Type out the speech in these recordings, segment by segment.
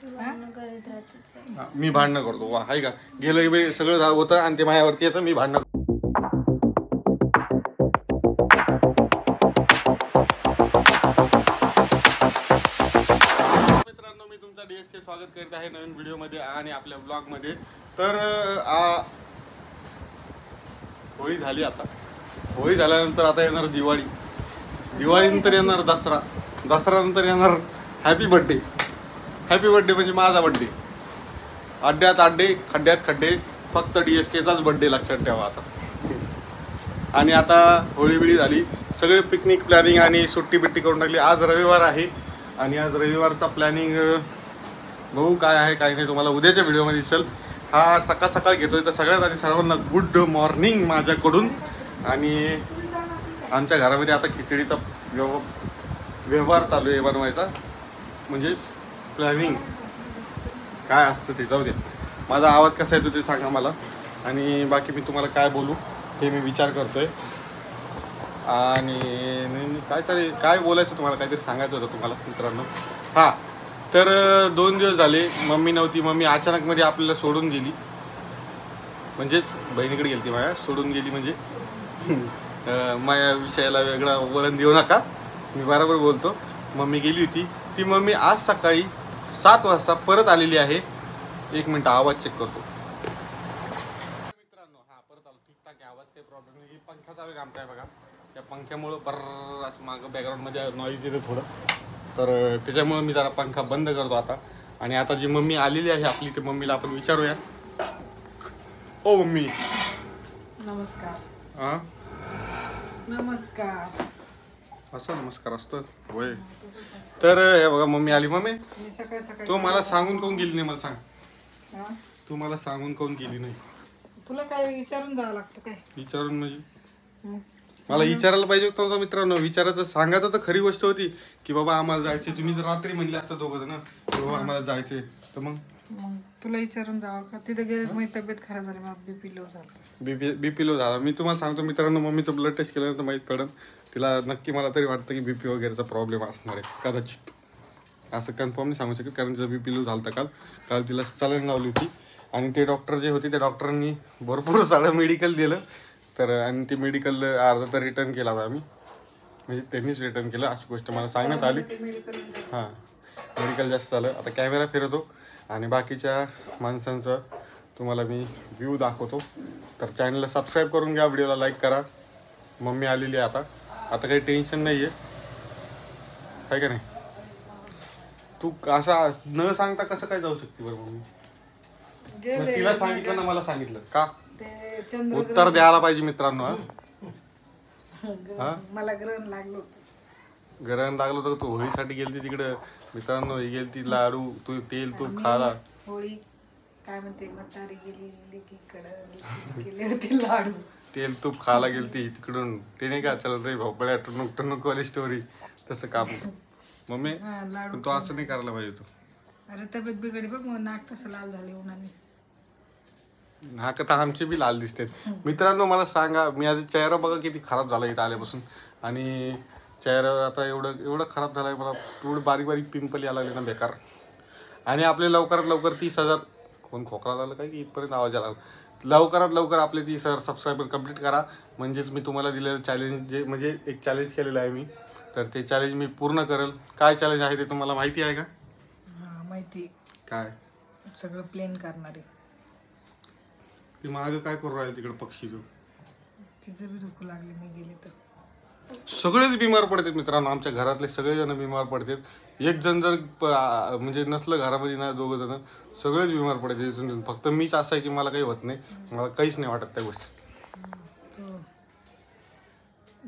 मी भांडणं करतो वा आहे का गेलं सगळं होतं आणि ते माझ्यावरती येतं मी भांडणं मित्रांनो मी तुमचा DSK स्वागत करीत आहे नवीन व्हिडिओमध्ये आणि आपल्या ब्लॉगमध्ये तर होळी झाली आता होळी झाल्यानंतर आता येणार दिवाळी दिवाळीनंतर येणार दसरा दसऱ्यानंतर येणार हॅपी बर्थडे म्हणजे माझा बर्थडे अड्ड्यात अड्डे खड्ड्यात खड्डे फक्त DSKचाच बर्थडे लक्षात ठेवा आता आणि आता होळी बिळी झाली सगळे पिकनिक प्लॅनिंग आणि सुट्टी बिट्टी करून टाकली आज रविवार आहे आणि आज रविवारचा प्लॅनिंग बघू काय आहे काय नाही तुम्हाला उद्याच्या व्हिडिओमध्ये दिसेल हा सकाळ सकाळ घेतोय तर सगळ्यात आधी सर्वांना गुड मॉर्निंग माझ्याकडून आणि आमच्या घरामध्ये आता खिचडीचा व्यवहार चालू आहे बनवायचा म्हणजेच प्लॅनिंग काय असतं ते जाऊ द्या माझा आवाज कसा येतो ते सांगा मला आणि बाकी मी तुम्हाला काय बोलू हे मी विचार करतोय आणि काहीतरी काय बोलायचं तुम्हाला काहीतरी सांगायचं होतं तुम्हाला मित्रांनो हां तर 2 दिवस झाले मम्मी नव्हती मम्मी अचानकमध्ये आपल्याला सोडून गेली म्हणजेच बहिणीकडे गेली ती माझ्या सोडून गेली म्हणजे माझ्या विषयाला वेगळा वळण देऊ नका मी बरोबर बोलतो मम्मी गेली होती ती मम्मी आज सकाळी 7 वाजता परत आलेली आहे 1 मिनिट आवाज चेक करतो मित्रांनो हा परत आलो ठीकठाक आहे आवाज काही प्रॉब्लेम नाही पंखा चालू आहे आमचा आहे बघा त्या पंख्यामुळं बर्र असं मागं बॅकग्राऊंडमध्ये नॉईज येतं थोडं तर त्याच्यामुळं मी जरा पंखा बंद करतो आता आणि आता जी मम्मी आलेली आहे आपली ते मम्मीला आपण विचारूया ओ मम्मी नमस्कार हां नमस्कार असं नमस्कार असतं होय तर हे बघा मम्मी आली मम्मी मी सकाळी सकाळी तो मला सांगून काऊन गेली नाही मला सांग हा? तू मला सांगून काऊन गेली नाही तुला काय विचारून जावं लागतं काय विचारून म्हणजे हं. मला विचारायला पाहिजे होतं मित्रांनो विचारायचं सांगायचं तर खरी गोष्ट होती की बाबा आम्हाला जायचे तुम्ही जर रात्री म्हणले असतं दोघं जण की बाबा आम्हाला जायचे तर मग तुला विचारून जावं का तिथे गेले माझी तब्येत खराब झाली मला BP लो झालं बीपी लो झाला मी तुम्हाला सांगतो मित्रांनो मम्मीचं ब्लड टेस्ट केल्यानंतर माहीत पडेल तिला नक्की मला तरी वाटतं की BP वगैरेचा प्रॉब्लेम असणार आहे कदाचित असं कन्फर्म नाही सांगू शकत कारण तिचा BP लो झाला होता काल तिला सलाईन लावली होती आणि ते डॉक्टर जे होते त्या डॉक्टरांनी भरपूर सारं मेडिकल दिलं तर आणि ते मेडिकल अर्धा तर रिटर्न केला होता आम्ही म्हणजे त्यांनीच रिटर्न केलं अशी गोष्ट मला सांगण्यात आली हां मेडिकल जास्त झालं आता कॅमेरा फिरवतो आणि बाकीच्या माणसांचं तुम्हाला मी व्ह्यू दाखवतो तर चॅनलला सबस्क्राईब करून घ्या व्हिडिओला लाईक करा मम्मी आलेली आहे आता काही टेन्शन नाही आहे का नाही तू असा न सांगता कसं काय जाऊ शकते बरं मम्मी तिला सांगितलं ना मला सांगितलं का उत्तर द्यायला पाहिजे मित्रांनो मला ग्रहण लागलं होतं ग्रहण लागलं होतं तू होळीसाठी गेलती तिकडे मित्रांनो ही गेलती लाडू तू तेल तूप खाला होळी काय म्हणते म्हातारी गेली केले होते लाडू तेल तूप खायला गेलती तिकडून ते नाही का चल रे भोपळ्या टुनुक टुनुक वाली स्टोरी तसं काम मम्मी पण तो असं नाही करायला पाहिजे तू अरे तब्येत बिघडली बघ मग नाक कसं लाल झाले उन्हाने हा का आमचे बी लाल दिसते मित्रांनो मला सांगा मी आज चेहरा बघा किती खराब झाला इथं आल्यापासून आणि चेहरा आता एवढं खराब झाला आहे मला एवढं बारीक बारीक पिंपल यायला लागले ना बेकार आणि आपले लवकरात लवकर 30,000 कोण खोकला झालं काय की इथपर्यंत आवाज आला लवकरात लवकर आपले 30,000 सबस्क्रायबर कंप्लीट करा म्हणजेच मी तुम्हाला दिलेलं चॅलेंज जे म्हणजे एक चॅलेंज केलेलं आहे मी तर ते चॅलेंज मी पूर्ण करेल काय चॅलेंज आहे ते तुम्हाला माहिती आहे का माहिती काय सगळं प्लेन करणारे ती मागं काय करू राहील तिकडे पक्षी जो तिचं बी दुखू लागले मी गेले तर सगळेच बिमार पडतात मित्रांनो आमच्या घरातले सगळेजण बिमार पडतात एक जण जर म्हणजे नसलं घरामध्ये ना 2 जण सगळेच बिमार पडतात फक्त मीच असं आहे की मला काही होत नाही मला काहीच नाही वाटत त्या गोष्टी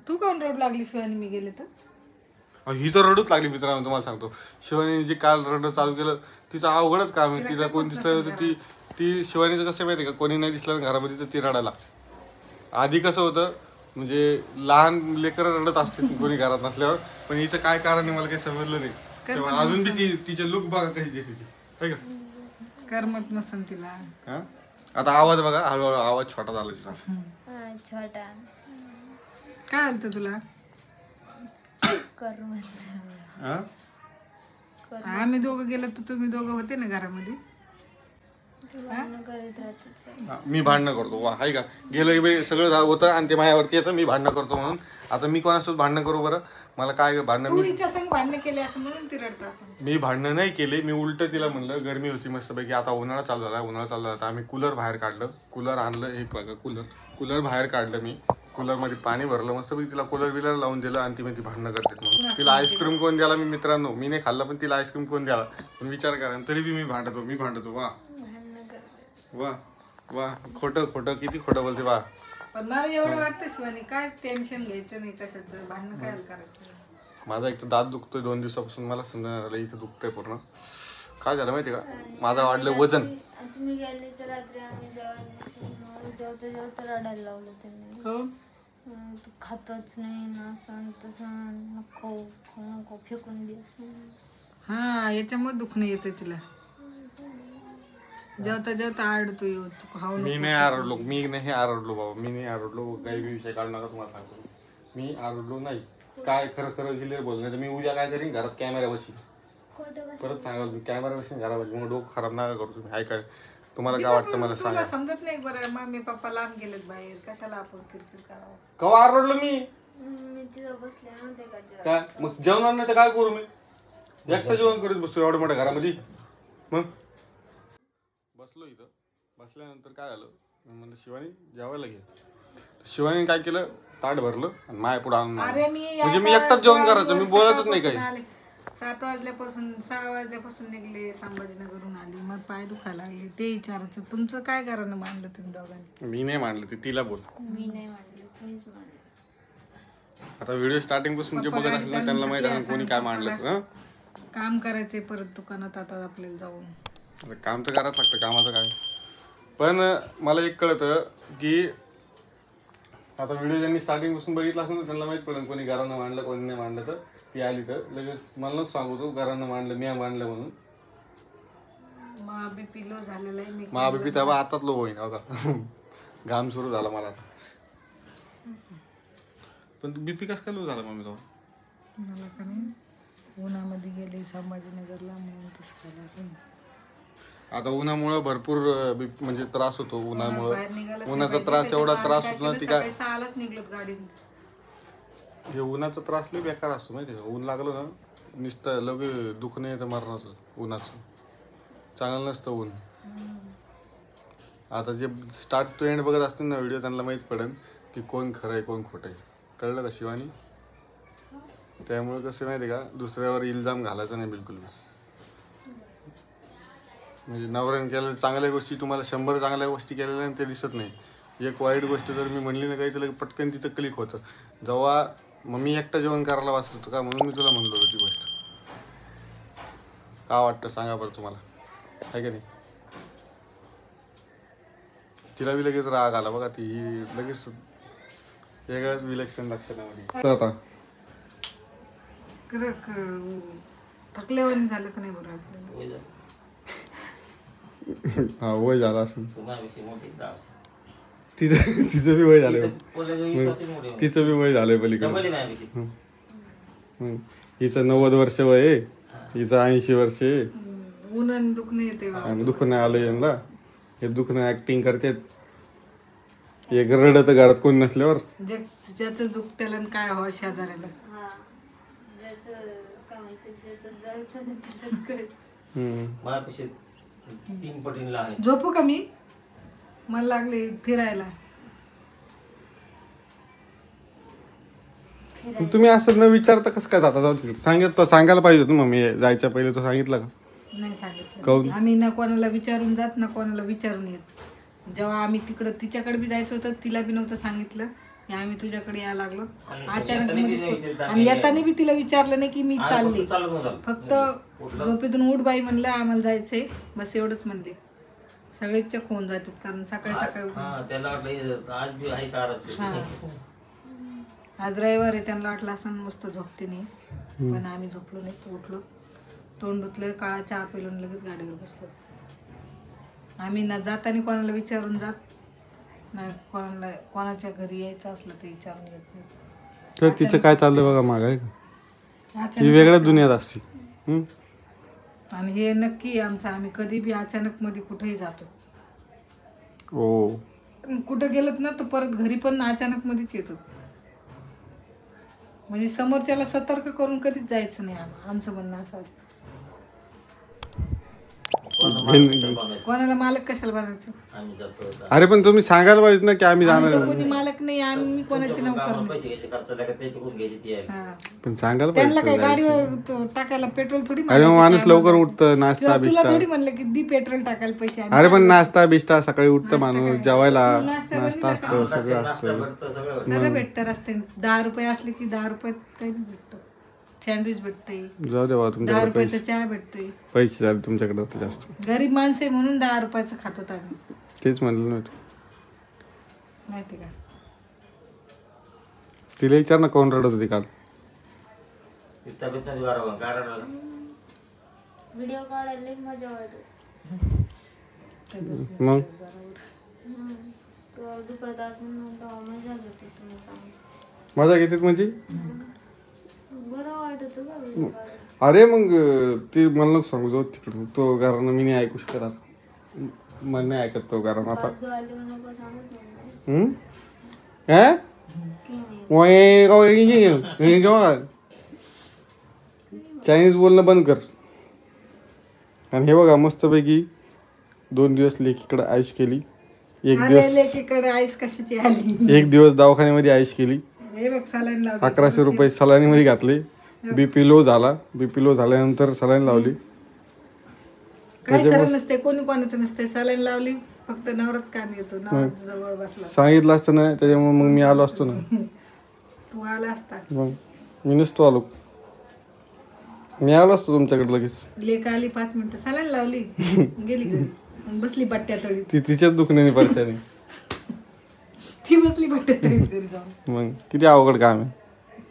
तू काऊन रडू लागली शिवानी मी गेले तर ही तर रडूच लागली मित्रांनो तुम्हाला सांगतो शिवानी जे काल रडणं चालू केलं तिचं अवघडच काम आहे तिला कोण दिसलं तर ती शिवानीचं कसं माहिती आहे का कोणी नाही दिसलं घरामध्ये तर ती रडायला लागते आधी कसं होतं म्हणजे लहान लेकरं रडत असते कोणी घरात नसल्यावर पण हिचं काय कारण आहे मला काही समजलं नाही तेव्हा अजून बी तिचे लुक बघा कशी देते ती आहे का करमत नसन तिला हा आता आवाज बघा हळूहळू आवाज छोटा झाला तिचा छोटा काय आलं तुला हा आम्ही दोघं गेलो तर तुम्ही दोघं होते ना घरामध्ये. मी भांडणं करतो वा हाय का गेलं की बाई सगळं होतं आणि ते माझ्यावरती येतं मी भांडणं करतो म्हणून. आता मी कोणासोबत भांडणं करू बरं मला काय भांडणं तू हिच्या संग भांडणं केले असं म्हणून ती रडत असं. मी भांडणं नाही केले मी उलट तिला म्हणलं गरमी होती मस्तपैकी आता उन्हाळा चालू झाला तर आम्ही कूलर बाहेर काढलं कूलर आणलं एक बघा कूलर बाहेर काढलं मी कूलरमध्ये पाणी भरलं मस्तपैकी तिला कूलर बिलर लावून दिलं आणि ती म्हणजे भांडणं करते म्हणून. तिला आईस्क्रीम कोण द्याला मी मित्रांनो मी नाही खाल्लं पण तिला आईस्क्रीम कोण द्याला पण विचार करा तरी बी मी भांडतो वा वा वा खोटं किती खोटं बोलते वा. पण मला एवढं वाटतं शिवानी काय टेन्शन घ्यायचं नाही कशाचं भांडणं काय करायचं. माझा एक तर दात दुखतोय 2 दिवसापासून मला समजणार इथं दुखतंय पूर्ण. काय झालं माहिती का माझं वाढलं वजन. तुम्ही गेल्याच्या रात्री आम्ही जेवता रडायला लावलं त्यांनी. तू खातच नाही ना असं तसं नको फेकून दे असं. हा याच्यामुळे दुखणं येतं तिला जेवता आरडतो येऊ तू खाऊ. मी नाही आरडलो बाबा मी नाही आरडलो काही विषय काढू नका तुम्हाला सांगतो मी आरडलो नाही. काय खरं गेले बोल नाही तर मी उद्या काय करीन घरात कॅमेरा बशी परत सांगाल मी कॅमेरा बशीन घरा बशी मग डोकं खराब नका करू तुम्ही. काय तुम्हाला काय वाटतं मला सांगा. समजत नाही बरं मम्मी पप्पा लांब गेलेत बाहेर कशाला आपण किरकिर करावं. कवा आरडलो मी तिथं बसले नव्हते का काय मग जेवणार नाही तर काय करू मी एकटं जेवण करीत बसतो एवढ्या मोठ्या घरामध्ये. मग बसलो इथं बसल्यानंतर काय झालं मी म्हणलं शिवानी जेवायला घे. शिवानी काय केलं ताट भरलं आणि माय पुढे आणून म्हणजे मी एकटाच जेवण करायचं मी बोलायचंच नाही काही. 7 वाजल्यापासून 6 वाजल्यापासून निघले संभाजीनगरहून आली मग पाय दुखायला लागले ते विचारायचं तुमचं काय कारण मांडलं तुम्ही दोघांनी. मी नाही मांडलं ते तिला बोल. मी नाही मांडलं तुम्हीच मांडलं. आता व्हिडिओ स्टार्टिंग पासून जे बघत असेल ना त्यांना माहित आहे कोणी काय मांडलं. काम करायचंय परत दुकानात आता आपल्याला जाऊन. आता काम तर करावंच लागतं कामाचं काय. पण मला एक कळतं की आता व्हिडिओ ज्यांनी स्टार्टिंग पासून बघितला असेल ना त्यांना माहित पडेल कोणी घरानं मांडलं कोणी नाही मांडलं. तर ती आली तर लगेच मला नको सांगू तू घरानं मांडलं मी मांडलं म्हणून. महाबीपी लो झालेला आहे. महाबीपी तेव्हा आताच लो होईन बघा घाम सुरू झाला मला आता. पण बीपी कसं काय लो झाला मम्मी तेव्हा. मला का नाही उन्हामध्ये गेले संभाजीनगरला म्हणून तसं झालं असं. आता उन्हामुळे भरपूर म्हणजे त्रास होतो उन्हामुळे. उन्हाचा त्रास एवढा त्रास होतो ना ती काय 6लाच निघलोत गाडीत. हे उन्हाचा त्रास लय बेकार असतो माहिती का. ऊन लागलं ना नुसतं लगे दुखणं येतं मरणाचं उन्हाचं चांगलं नसतं ऊन. आता जे स्टार्ट टू एंड बघत असतील ना व्हिडिओ त्यांना माहीत पडेल की कोण खरं आहे कोण खोटं आहे. कळलं का शिवानी. त्यामुळे कसं माहिती का दुसऱ्यावर इल्जाम घालायचा नाही बिलकुल. म्हणजे नवऱ्याने केलेल्या चांगल्या गोष्टी तुम्हाला 100 चांगल्या गोष्टी केलेल्या आणि ते दिसत नाही. एक वाईट गोष्ट जर मी म्हणली ना काही तर पटकन तिथं क्लिक होतं. जेव्हा मग मी एकटा जेवण करायला वाचत होतो का म्हणून मी तुला म्हणलो होती ती गोष्ट. का वाटतं सांगा बरं तुम्हाला आहे का नाही. तिला बी लगेच राग आला बघा ती लगेच वेगळ्याच विलक्षण लक्षणामध्ये. आता थकल्यावर झालं का नाही बरं आपल्याला. हा वय झालं असं तिचं बी वय झालंय. तिचं बी वय झालंय पलीकडे. हिचं 90 वर्ष वय आहे हिचं 80 वर्ष आहे. उन्हाने दुखणं येते दुखणं आलं यांना. हे दुखणं ऍक्टिंग करतात. एक रडत घरात कोण नसल्यावर. ज्याचं दुख त्याला काय हवं शेजाऱ्याला. झोपू का मी मला लागले फिरायला. तुम्ही असं न विचारता कसं काय जाता जाऊ सांगायला पाहिजे होतं मग मी जायच्या पहिले तो सांगितलं का. नाही सांगितलं आम्ही ना कोणाला विचारून जात ना कोणाला विचारून येत. जेव्हा आम्ही तिकडं तिच्याकडे बी जायचं होतं तिला बी नव्हतं सांगितलं आम्ही तुझ्याकडे यायला लागलो अचानक मध्ये. आणि येताना बी तिला विचारलं नाही की मी चालले. फक्त झोपेतून उठ बाई म्हणलं आम्हाला जायचंय बस एवढंच म्हणले. सगळे चक होऊन जातात कारण सकाळी आज रविवार आहे त्यांना वाटलं असं मस्त झोपते नाही पण आम्ही झोपलो नाही. उठलो तोंड धुतलं काळा चहा पिलून लगेच गाडीवर बसलो. आम्ही ना जाताना कोणाला विचारून जात नाही कोणाच्या घरी यायचं असलं ते विचारून येत नाही. तर तिचं काय चाललं बघा माग आहे का ती वेगळ्याच दुनियात असते. आणि हे नक्की आहे आमचं, आम्ही कधी बी अचानक मध्ये कुठेही जातो. हो कुठं गेलोत ना तर परत घरी पण अचानक मध्येच येतो. म्हणजे समोरच्याला सतर्क करून कधीच जायचं नाही. आमचं म्हणणं असं असतं. कोणाला मालक कशाला बनायचं? अरे पण तुम्ही सांगायला पाहिजे ना की आम्ही जाणार आमचं कोणी मालक नाही, आम्ही कोणाचे नोकर नाही. हा. पण सांगायला त्यांना पाहिजे. काय गाडीवर टाकायला पेट्रोल थोडी अरे मग मारायचं माणूस काय लवकर मारायचं? उठतं, नाश्ता किंवा तुला बिस्टा. थोडी म्हणलं की दी पेट्रोल टाकायला पैसे आम्ही अरे पण चाललो. नाश्ता बिस्टा सकाळी उठतं नाश्ता माणूस काय? जेवायला, तू नाश्ता नाश्ता बनवला असतो, सगळं असतं. सगळं भेटतं रस्त्याने. 10 रुपये असले की 10 रुपयात काही बी भेटतं. सँडविच भेटतंय, जाऊ दे बाबा 10 तुमच्याकडे रुपयाचा चहा भेटतोय. पैसे झाले तुमच्याकडे तर जास्त. गरीब माणसं आहे म्हणून 10 रुपयाचं खातो आम्ही, तेच म्हणलं नव्हतं. माहिती का? तिला विचार ना कोण रडत होती काल. व्हिडिओ काढायला मजा वाटत. मग दुखत असेल ना तेव्हा मजा होती. तुम्ही सांगा मजा घेतात म्हणजे. बरं वाटत का व्हिडिओ काढायला? अरे मग ते मला नको सांगू जाऊ तिकडे. तो घरानं मी नाही ऐकू शकत. मला नाही ऐकत तो घरानं आता. बाजू आली नको सांगत नाही. हम्म? काय? चायनीज बोलणं बंद कर. आणि हे बघा मस्तपैकी 2 दिवस लेकीकडे आयुष केली. एक लेकीकडे आईस कशाची आली? एक दिवस दवाखान्यामध्ये आयुष केली. हे बघ सलाईन लावली. 1100 रुपये सलाईनमध्ये घातले. बीपी लो झाला. बीपी लो झाल्यानंतर सलाईन लावली. काय खरं नसते, कोणी कोणाचं नसते. सलाईन लावली फक्त नवराच काम येतो. नवरा जवळ बसला. सांगितलं असतं ना त्याच्यामुळे मग मी आलो असतो ना. तू आला असता. मग मी नसतो आलो. मी आलो असतो तुमच्याकडे लगेच. लेक आली 5 मिनिटं सलाईन लावली गेली घरी. मग बसली बट्ट्या तळीत. ती तिच्याच दुखण्याने परेशानी. ती बसली बट्ट्या तळीत घरी जाऊन. मग किती अवघड काम आहे.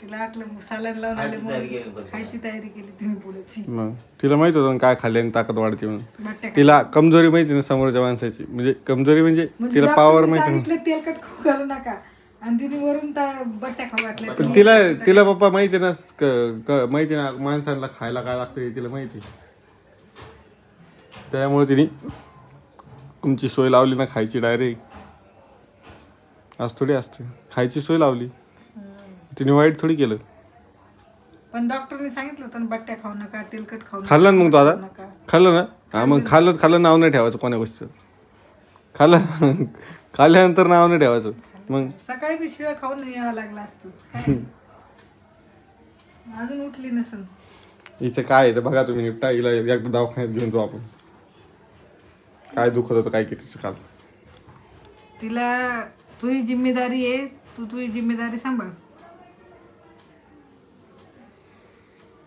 तिला वाटलं सलाईन लावून आले म्हणून खायची तयारी केली तिने पुढची. मग तिला माहित होतं ना काय खाल्ल्याने ताकद वाढते म्हणून. बट्ट्या तिला कमजोरी माहिती ना समोरच्या माणसाची. म्हणजे कमजोरी म्हणजे तिला पावर माहिती ना. सांगितलं तेलकट खाऊ घालू नका आणि तिने वरून बट्ट्या खाऊ घातल्या. पण तिला पप्पा माहिती ना माहिती ना माणसांना खायला काय लागतं तिला माहिती. त्यामुळे तिने तुमची सोय लावली ना खायची डायरेक्ट. आज थोडी असते खायची सोय लावली. तिने वाईट थोडी केलं. पण डॉक्टरने सांगितलं होतं ना बट्ट्या खाऊ नका, तेलकट खाऊ नका. खाल्लं ना मग तो आता नका. खाल्लं ना. हा मग खाल्लं नाव नाही ठेवायचं कोण्या गोष्टीचं. खाल्ल्यानंतर नाव नाही ठेवायचं. मग सकाळी बी शिळा खाऊन यावं लागला असतो. काय? अजून उठली नसन. हिचं काय आहे बघा तुम्ही. निपटा हिला एकदा दवाखान्यात घेऊन जाऊ आपण. काय दुखत होतं काय कितीच काल. तिला तुझी जिम्मेदारी आहे. तू तुझी जिम्मेदारी सांभाळ.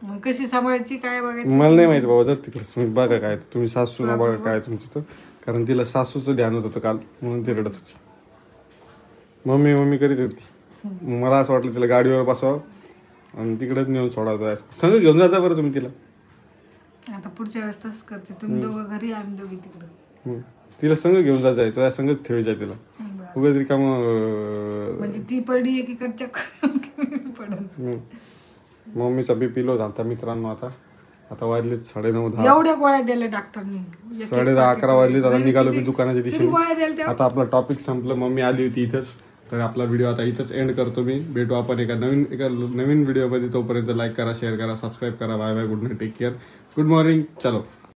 मग कशी सांभाळायची काय बघायचं. मला नाही माहिती बाबा. जर तिकडे तुम्ही बघा काय तुम्ही सासूला बघा काय तुमचं तर. कारण तिला सासूचं ध्यान होत होतं काल म्हणून ती रडत होती. मम्मी करीत होती. मला असं वाटलं तिला गाडीवर बसावं आणि तिकडेच नेऊन सोडायचं. संग घेऊन जाता बरं तुम्ही तिला. आता पुढच्या वेळेस तसंच करते. तुम्ही दोघं घरी आम्ही दोघी तिकडं. तिला संग घेऊन जायचं. तुझ्या संगच ठेवायचं तिला. उगाच रिकाम म्हणजे ती पडली एकीकडच्या पडून. मम्मीचा बीपी लो झालता मित्रांनो. आता वाजलेत 9:30 एवढ्या गोळ्या दिल्या डॉक्टरनी. 10:30-11 वाजलेत. आता निघालो मी दुकानाच्या किती दिशेने. गोळ्या द्याल त्या? आता आपला टॉपिक संपलं. मम्मी आली होती इथंच. तर आपला व्हिडिओ आता इथंच एंड करतो मी. भेटू आपण एका नवीन व्हिडिओमध्ये. तोपर्यंत लाईक करा, शेअर करा, सबस्क्राईब करा. Bye bye. Good night. Take care. Good morning. चलो.